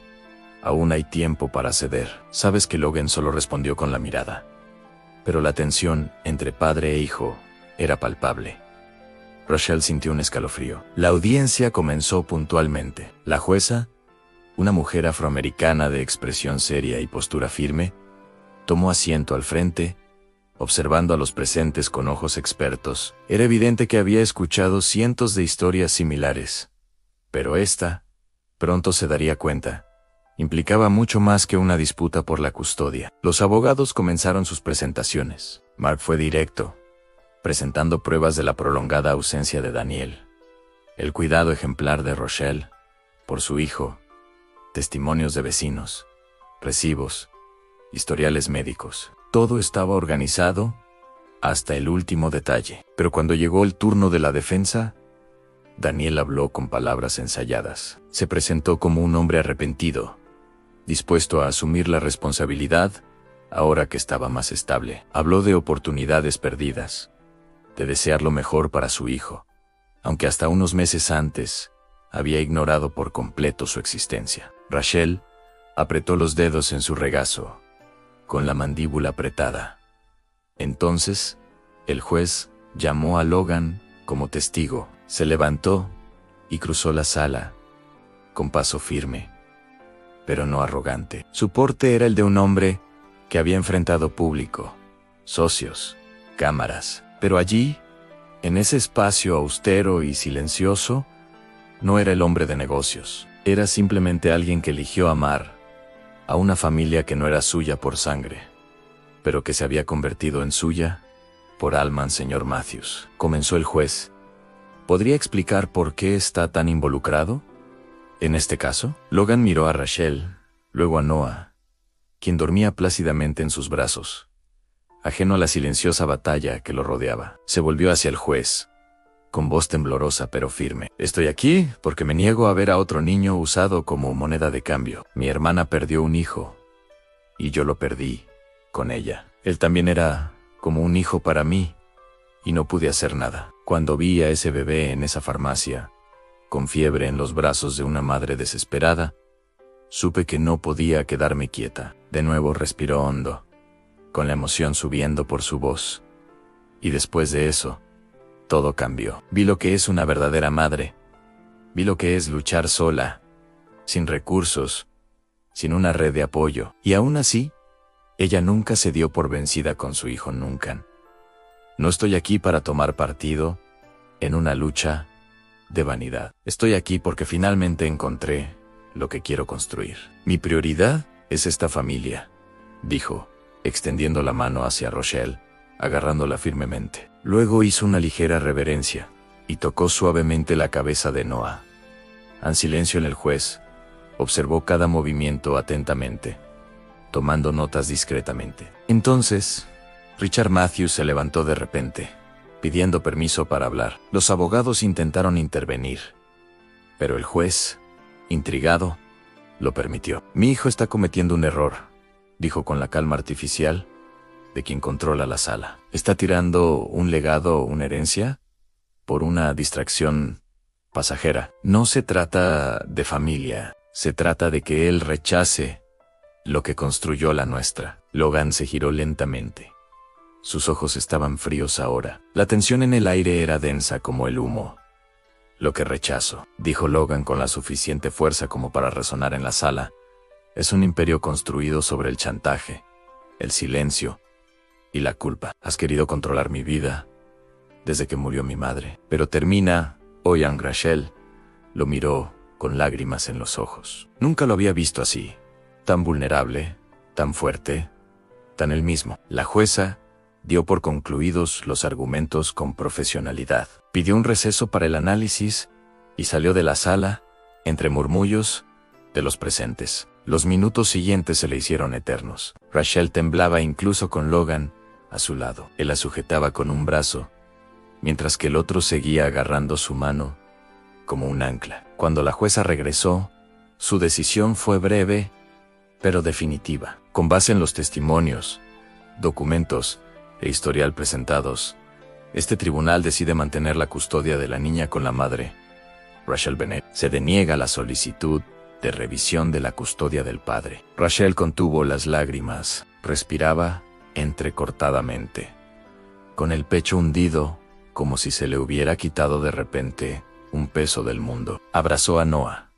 S1: «Aún hay tiempo para ceder». Sabes que Logan solo respondió con la mirada, pero la tensión entre padre e hijo era palpable. Rochelle sintió un escalofrío. La audiencia comenzó puntualmente. La jueza, una mujer afroamericana de expresión seria y postura firme, tomó asiento al frente, observando a los presentes con ojos expertos. Era evidente que había escuchado cientos de historias similares, pero esta, pronto se daría cuenta, implicaba mucho más que una disputa por la custodia. Los abogados comenzaron sus presentaciones. Mark fue directo, presentando pruebas de la prolongada ausencia de Daniel, el cuidado ejemplar de Rochelle por su hijo, testimonios de vecinos, recibos, historiales médicos. Todo estaba organizado hasta el último detalle. Pero cuando llegó el turno de la defensa, Daniel habló con palabras ensayadas. Se presentó como un hombre arrepentido, dispuesto a asumir la responsabilidad ahora que estaba más estable. Habló de oportunidades perdidas, de desear lo mejor para su hijo, aunque hasta unos meses antes había ignorado por completo su existencia. Rachel apretó los dedos en su regazo, con la mandíbula apretada. Entonces, el juez llamó a Logan como testigo. Se levantó y cruzó la sala, con paso firme, pero no arrogante. Su porte era el de un hombre que había enfrentado público, socios, cámaras. Pero allí, en ese espacio austero y silencioso, no era el hombre de negocios. Era simplemente alguien que eligió amar a una familia que no era suya por sangre, pero que se había convertido en suya por alma. Señor Matthews, comenzó el juez, ¿podría explicar por qué está tan involucrado en este caso? Logan miró a Rachel, luego a Noah, quien dormía plácidamente en sus brazos, ajeno a la silenciosa batalla que lo rodeaba. Se volvió hacia el juez, con voz temblorosa pero firme. Estoy aquí porque me niego a ver a otro niño usado como moneda de cambio. Mi hermana perdió un hijo, y yo lo perdí con ella. Él también era como un hijo para mí, y no pude hacer nada. Cuando vi a ese bebé en esa farmacia, con fiebre en los brazos de una madre desesperada, supe que no podía quedarme quieta. De nuevo respiró hondo, con la emoción subiendo por su voz. Y después de eso, todo cambió. Vi lo que es una verdadera madre. Vi lo que es luchar sola, sin recursos, sin una red de apoyo. Y aún así, ella nunca se dio por vencida con su hijo, nunca. No estoy aquí para tomar partido en una lucha de vanidad. Estoy aquí porque finalmente encontré lo que quiero construir. Mi prioridad es esta familia, dijo, extendiendo la mano hacia Rochelle, agarrándola firmemente. Luego hizo una ligera reverencia y tocó suavemente la cabeza de Noah. En silencio el juez observó cada movimiento atentamente, tomando notas discretamente. Entonces, Richard Matthews se levantó de repente, pidiendo permiso para hablar. Los abogados intentaron intervenir, pero el juez, intrigado, lo permitió. Mi hijo está cometiendo un error, dijo con la calma artificial de quien controla la sala. Está tirando un legado o una herencia por una distracción pasajera. No se trata de familia, se trata de que él rechace lo que construyó la nuestra. Logan se giró lentamente. Sus ojos estaban fríos ahora. La tensión en el aire era densa como el humo. Lo que rechazo, dijo Logan con la suficiente fuerza como para resonar en la sala, es un imperio construido sobre el chantaje, el silencio y la culpa. Has querido controlar mi vida desde que murió mi madre. Pero termina, Oyan. Rachel lo miró con lágrimas en los ojos. Nunca lo había visto así, tan vulnerable, tan fuerte, tan él mismo. La jueza dio por concluidos los argumentos con profesionalidad. Pidió un receso para el análisis y salió de la sala, entre murmullos de los presentes. Los minutos siguientes se le hicieron eternos. Rachel temblaba incluso con Logan a su lado. Él la sujetaba con un brazo, mientras que el otro seguía agarrando su mano como un ancla. Cuando la jueza regresó, su decisión fue breve, pero definitiva. Con base en los testimonios, documentos e historial presentados, este tribunal decide mantener la custodia de la niña con la madre, Rachel Bennett. Se deniega la solicitud de revisión de la custodia del padre. Rachel contuvo las lágrimas, respiraba entrecortadamente, con el pecho hundido, como si se le hubiera quitado de repente un peso del mundo. Abrazó a Noah,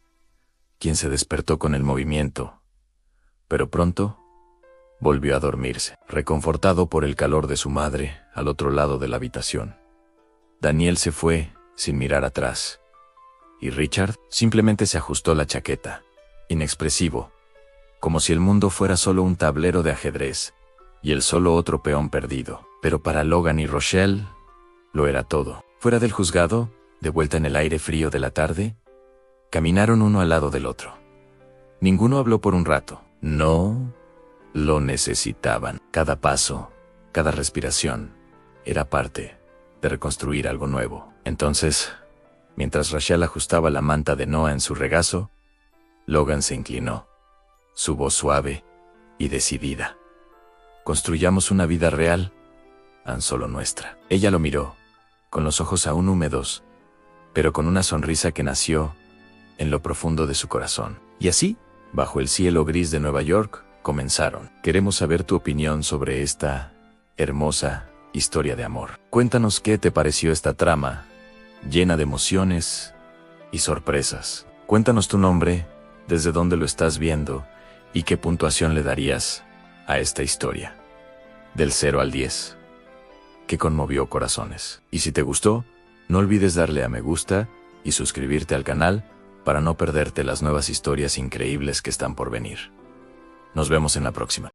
S1: quien se despertó con el movimiento, pero pronto volvió a dormirse, reconfortado por el calor de su madre al otro lado de la habitación. Daniel se fue sin mirar atrás, y Richard simplemente se ajustó la chaqueta, inexpresivo, como si el mundo fuera solo un tablero de ajedrez y él solo otro peón perdido. Pero para Logan y Rochelle lo era todo. Fuera del juzgado, de vuelta en el aire frío de la tarde, caminaron uno al lado del otro. Ninguno habló por un rato. No lo necesitaban. Cada paso, cada respiración, era parte de reconstruir algo nuevo. Entonces, mientras Rachel ajustaba la manta de Noah en su regazo, Logan se inclinó, su voz suave y decidida. Construyamos una vida real, tan solo nuestra. Ella lo miró, con los ojos aún húmedos, pero con una sonrisa que nació en lo profundo de su corazón. Y así, bajo el cielo gris de Nueva York, comenzaron. Queremos saber tu opinión sobre esta hermosa historia de amor. Cuéntanos qué te pareció esta trama, llena de emociones y sorpresas. Cuéntanos tu nombre, desde dónde lo estás viendo y qué puntuación le darías a esta historia. Del 0 al 10. Que conmovió corazones. Y si te gustó, no olvides darle a me gusta y suscribirte al canal para no perderte las nuevas historias increíbles que están por venir. Nos vemos en la próxima.